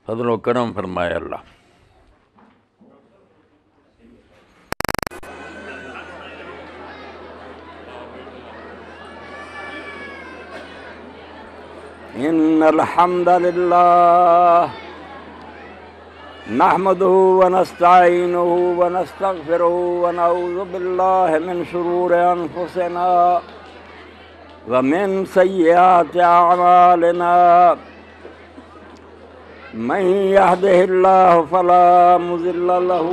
فضل و کرم فرمائے اللہ۔ ان الحمد للہ نحمده ونستعینه ونستغفره ونعوذ باللہ من شرور انفسنا ومن سیئات اعمالنا من يهده الله فلا مضل له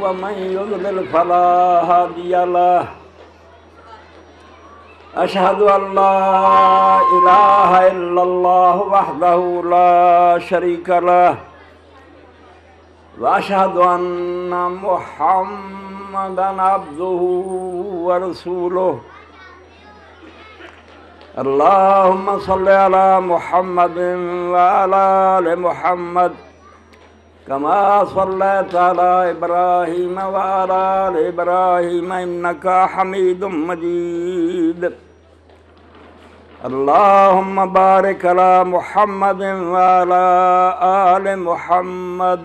ومن يضلل فلا هادي له أشهد أن لا إله إلا الله وحده لا شريك له وأشهد أن محمدا عبده ورسوله اللهم صل على محمد وعلى آل محمد كما صليت على إبراهيم وعلى آل إبراهيم إنك حميد مجيد اللهم بارك على محمد وعلى آل محمد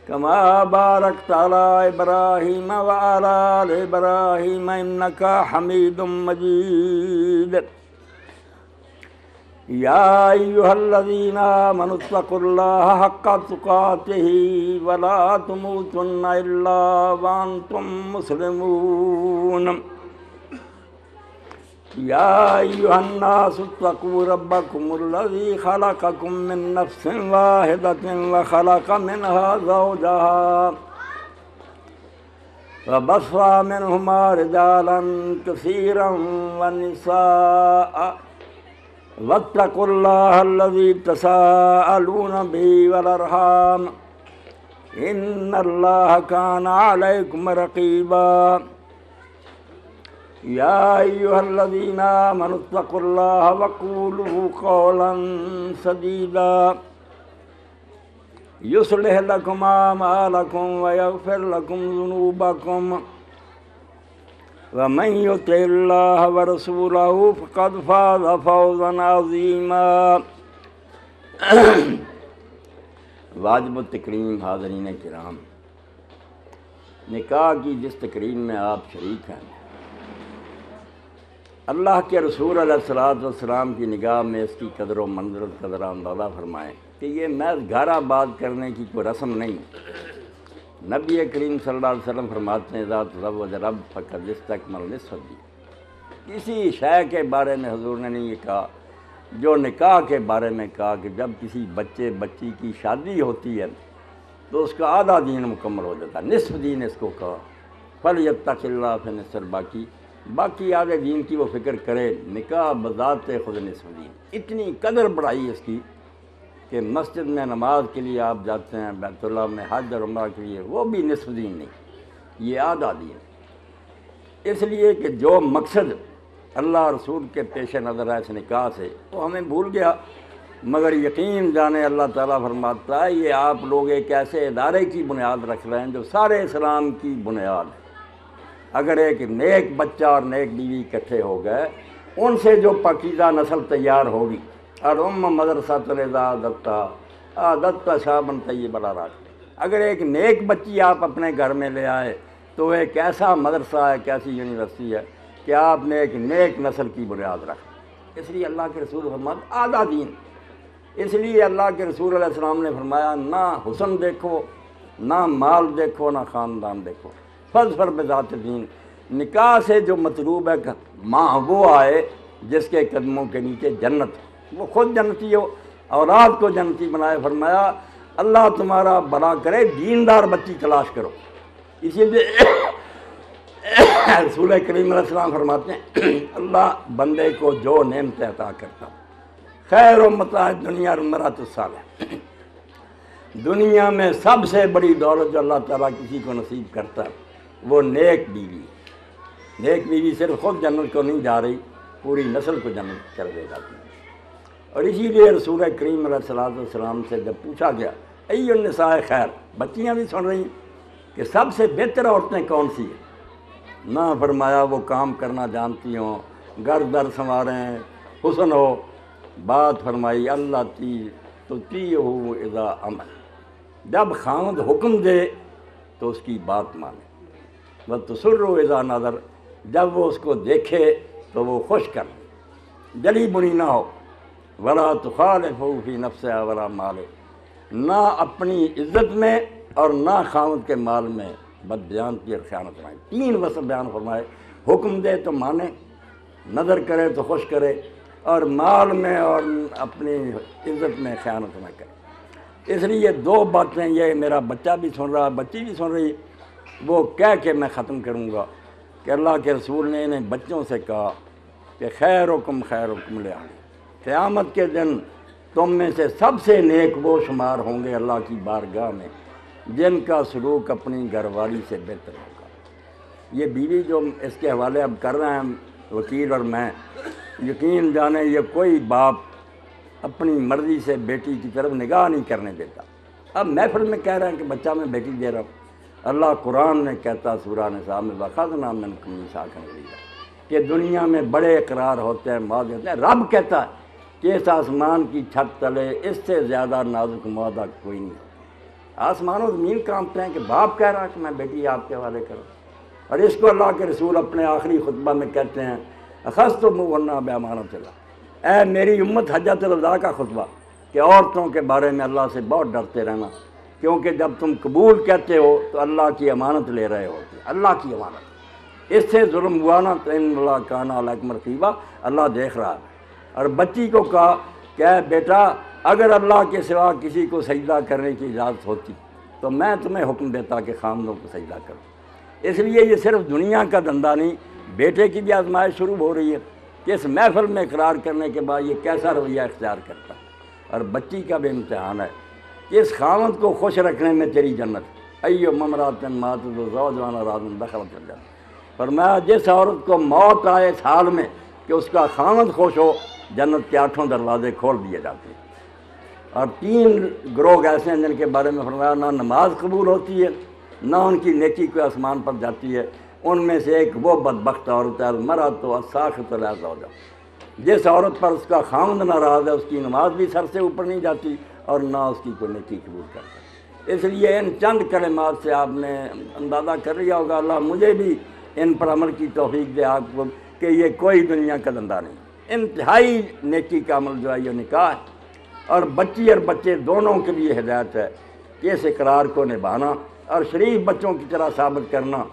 كما باركت على إبراهيم وعلى آل إبراهيم إنك حميد مجيد يا أيها الذين آمنوا اتقوا الله حق تقاته ولا تموتن إلا وأنتم مسلمون يا أيها الناس اتقوا ربكم الذي خلقكم من نفس واحدة وخلق منها زوجها وبث منهما رجالا كثيرا ونساء واتقوا الله الذي تساءلون به والأرحام إن الله كان عليكم رقيبا يا أيها الذين آمنوا اتقوا الله وقولوا قولا سديدا يصلح لكم أعمالكم ويغفر لكم ذنوبكم ومن يطع الله ورسوله فقد فاز فوزا عظيما واجب التکریم حاضرین کرام، نکاح کی جس تقریب میں آپ شریک ہیں، اللہ کے رسول علیہ السلام کی نگاہ میں اس کی قدر و منزلت قدر اندازہ فرمائیں کہ یہ محض گھر آباد کرنے کی کوئی رسم نہیں۔ نبی کریم صلی اللہ علیہ وسلم فرماتے ہیں اذا تزوج رب فقد استکمل نصف الدین۔ کسی شے کے بارے میں حضور نے نہیں یہ کہا جو نکاح کے بارے میں کہا کہ جب کسی بچے بچی کی شادی ہوتی ہے تو اس کا آدھا دین مکمل ہو جاتا ہے، نصف دین اس کو کہا۔ فلیتق اللہ فی نصف الباقی، باقی آدھے دین کی وہ فکر کرے۔ نکاح بذات خود نصف دین، اتنی قدر بڑھائی اس کی کہ مسجد میں نماز کے لیے آپ جاتے ہیں، بیت اللہ میں حج اور عمرہ کے لیے، وہ بھی نصف دین نہیں، یہ آدھا دین۔ اس لیے کہ جو مقصد اللہ رسول کے پیش نظر ہے اس نکاح سے وہ ہمیں بھول گیا، مگر یقین جانے اللہ تعالیٰ فرماتا ہے یہ آپ لوگ ایک ایسے ادارے کی بنیاد رکھ رہے ہیں جو سارے اسلام کی بنیاد ہے۔ اگر ایک نیک بچہ اور نیک بیوی اکٹھے ہو گئے، ان سے جو پاکیزہ نسل تیار ہوگی، اور مدرسۃ اذا دتا شابن طیب الراق، اگر ایک نیک بچی آپ اپنے گھر میں لے آئے تو ایک ایسا مدرسہ ہے، ایک ایسی یونیورسٹی ہے کہ آپ نے ایک نیک نسل کی بنیاد رکھ۔ اس لیے اللہ کے رسول فرماتے آدھا دین۔ اس لیے اللہ کے رسول علیہ السلام نے فرمایا نہ حسن دیکھو، نہ مال دیکھو، نہ خاندان دیکھو، فاظفر بذات دین۔ نکاح سے جو مطلوب ہے کہ ماں وہ آئے جس کے قدموں کے نیچے جنت، وہ خود جنتی ہو، اولاد کو جنتی بنائے۔ فرمایا اللہ تمہارا بھلا کرے، دیندار بچی تلاش کرو۔ اسی لیے رسول کریم علیہ السلام فرماتے ہیں اللہ بندے کو جو نعمتیں عطا کرتا خیر و متاع دنیا المرأۃ الصالحہ، دنیا میں سب سے بڑی دولت جو اللہ تعالیٰ کسی کو نصیب کرتا ہے وہ نیک بیوی۔ نیک بیوی صرف خود جنت کو نہیں جا رہی، پوری نسل کو جنت کر دے جاتی ہے۔ اور اسی لیے رسول کریم علیہ السلام سے جب پوچھا گیا ای النساء خیر، بچیاں بھی سن رہی ہیں کہ سب سے بہتر عورتیں کون سی ہیں؟ نہ فرمایا وہ کام کرنا جانتی ہوں، گھر در سنواریں، حسن ہو۔ بات فرمائی اللہ تی تطیعہ اذا امر، جب خاوند حکم دے تو اس کی بات مانے، وتسر اذا نظر، جب وہ اس کو دیکھے تو وہ خوش کر، جلی بنی نہ ہو، ولا تخالف فی نفسہ ولا مال، نہ اپنی عزت میں اور نہ خاوند کے مال میں بد بیان کی اور خیانت نہ۔ تین وصف بیان فرمائے، حکم دے تو مانے، نظر کرے تو خوش کرے، اور مال میں اور اپنی عزت میں خیانت نہ کرے۔ اس لیے دو باتیں، یہ میرا بچہ بھی سن رہا، بچی بھی سن رہی، وہ کہہ کے میں ختم کروں گا کہ اللہ کے رسول نے انہیں بچوں سے کہا کہ خیرکم خیرکم لأہلہ، قیامت کے دن تم میں سے سب سے نیک وہ شمار ہوں گے اللہ کی بارگاہ میں جن کا سلوک اپنی گھر والی سے بہتر ہوگا۔ یہ بیوی جو اس کے حوالے اب کر رہے ہیں وکیل اور میں، یقین جانے یہ کوئی باپ اپنی مرضی سے بیٹی کی طرف نگاہ نہیں کرنے دیتا۔ اب محفل میں کہہ رہے ہیں کہ بچہ میں بیٹی دے رہا ہوں، اللہ قرآن نے کہتا سورہ نساء میں وَأَخَذْنَا مِنْكُم مِيثَاقًا غَلِيظًا کہ دنیا میں بڑے اقرار ہوتے ہیں، معاہدے ہوتے ہیں۔ رب کہتا ہے کہ اس آسمان کی چھت تلے اس سے زیادہ نازک معاہدہ کوئی نہیں۔ آسمان و زمین کانپتے ہیں کہ باپ کہہ رہا ہے کہ میں بیٹی آپ کے حوالے کروں، اور اس کو اللہ کے رسول اپنے آخری خطبہ میں کہتے ہیں اخذتموہن بامانۃ اللہ، اے میری امت حجۃ الوداع کا خطبہ، کہ عورتوں کے بارے میں اللہ سے بہت ڈرتے رہنا، کیونکہ جب تم قبول کہتے ہو تو اللہ کی امانت لے رہے ہوتے، اللہ کی امانت، اس سے ظلم ہوا نا تو ان اللہ کان علیکم رقیبا، اللہ دیکھ رہا ہے۔ اور بچی کو کہا کہ اے بیٹا اگر اللہ کے سوا کسی کو سجدہ کرنے کی اجازت ہوتی تو میں تمہیں حکم دیتا کہ خامدوں کو سجدہ کرو۔ اس لیے یہ صرف دنیا کا دھندا نہیں، بیٹے کی بھی آزمائش شروع ہو رہی ہے کہ اس محفل میں اقرار کرنے کے بعد یہ کیسا رویہ اختیار کرتا ہے، اور بچی کا بھی امتحان ہے کہ اس خامد کو خوش رکھنے میں تیری جنت، ایو ممرات ماتت زوجہا راضٍ دخلت الجنہ، فرمایا جس عورت کو موت آئے اس حال میں کہ اس کا خامد خوش ہو، جنت کے 8 دروازے کھول دیے جاتے ہیں۔ اور 3 گروہ ایسے ہیں جن کے بارے میں فرمایا نہ نماز قبول ہوتی ہے، نہ ان کی نیکی کوئی آسمان پر جاتی ہے۔ ان میں سے ایک وہ بدبخت عورت ہے المرأۃ الساخطۃ علی زوجہا، جس عورت پر اس کا خامد ناراض ہے، اس کی نماز بھی سر سے اوپر نہیں جاتی اور نہ اس کی کوئی نیکی قبول کرتا۔ اس لیے ان چند کلمات سے آپ نے اندازہ کر لیا ہوگا، اللہ مجھے بھی ان پر عمل کی توفیق دے آپ کو، کہ یہ کوئی دنیا کا دھندا نہیں، انتہائی نیکی کا عمل جو ہے یہ نکاح ہے، اور بچی اور بچے دونوں کے لیے ہدایت ہے کہ اس اقرار کو نبھانا اور شریف بچوں کی طرح ثابت کرنا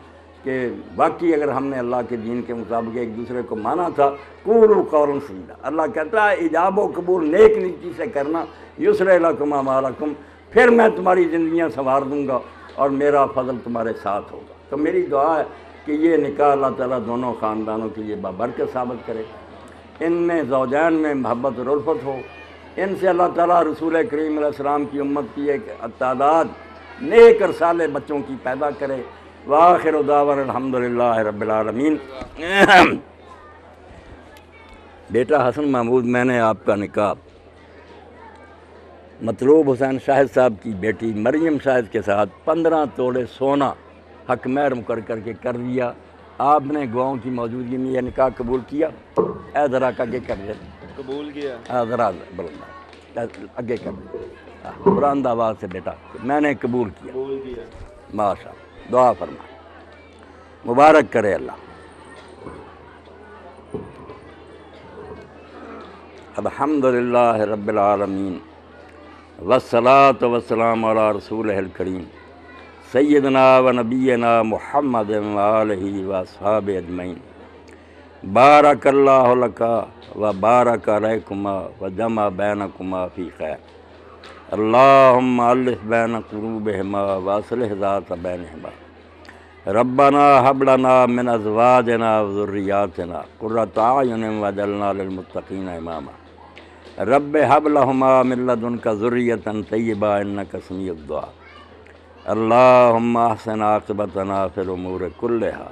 کہ واقعی اگر ہم نے اللہ کے دین کے مطابق ایک دوسرے کو مانا تھا، قولوا قولا سدیدا، اللہ کہتا ہے ایجاب و قبول نیک نیکی سے کرنا، یسر لکم اعمالکم، پھر میں تمہاری زندگیاں سنوار دوں گا اور میرا فضل تمہارے ساتھ ہوگا۔ تو میری دعا ہے کہ یہ نکاح اللہ تعالیٰ دونوں خاندانوں کے لیے بابرکت ثابت کرے، ان میں زوجین میں محبت اور الفت ہو، ان سے اللہ تعالیٰ رسول کریم علیہ السلام کی امت کی ایک تعداد نیک اور صالح بچوں کی پیدا کرے۔ وآخر دعوانا الحمدللہ رب العالمین۔ بیٹا حسن محمود، میں نے آپ کا نکاح مطلوب حسین شاہد صاحب کی بیٹی مریم شاہد کے ساتھ 15 توڑے سونا حق مہر مقرر کر کے کر دیا۔ آپ نے گواہوں کی موجودگی میں یہ نکاح قبول کیا؟ اے ذرا آگے کر دے، قبول کیا؟ ذرا بلند آگے کر دے، بلند آواز سے بیٹا، میں نے قبول کیا۔ قبول کیا۔ ماشاء اللہ، دعا فرما، مبارک کرے اللہ۔ الحمدللہ رب العالمین، والصلاة والسلام علی رسولہ الکریم سیدنا و نبینا محمد و آلہ و اصحابہ اجمعین۔ بارک اللہ لکا و بارک علیکما و جمع بینکما فی خیر، اللہم الف بین قلوبہما و اصلح ذات بینہما، ربنا حب لنا من ازواجنا و ذریاتنا قرۃ اعین واجعلنا للمتقین اماما، رب حب لہما من لدنک ذریۃ طیبہ انک سمیع الدعاء، اللہم احسن عاقبتنا فی الامور کلہا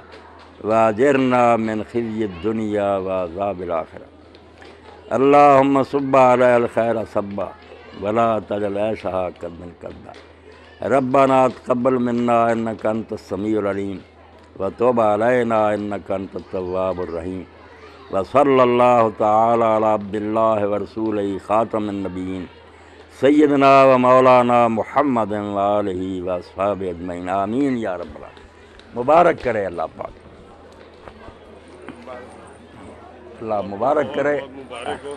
واجرنا من خزی الدنیا وعذاب الآخرہ، اللہم صب علی الخیر صبا ولا تجعل عیشہا کدا کدا، ربنا تقبل منا انک انت السمیع العلیم وتب علینا انک انت التواب الرحیم، وصلی اللہ تعالی علی عبد اللہ ورسولہ خاتم النبیین سیدنا و مولانا محمد و آلہ و اصحابہ اجمعین آمین یا رب العالمین۔ مبارک کرے اللہ پاک، اللہ مبارک کرے، مبارک ہو،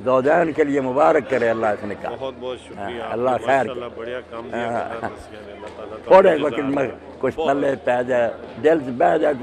زوجین کے لیے مبارک کرے اللہ اس نکاح۔ بہت بہت شکریہ، اللہ خیر ماشاءاللہ بڑھیا کام دیا، اللہ تعالیٰ تھوڑے وقت میں کچھ پلے پہ جائے، دل سے بہ جائے